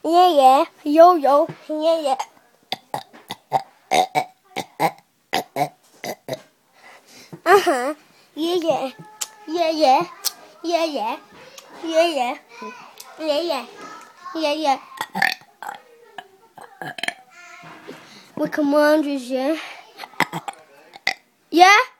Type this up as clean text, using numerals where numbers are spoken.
yeah, yo, yeah. Uh-huh, yeah, yeah. We come on, yeah. Yeah?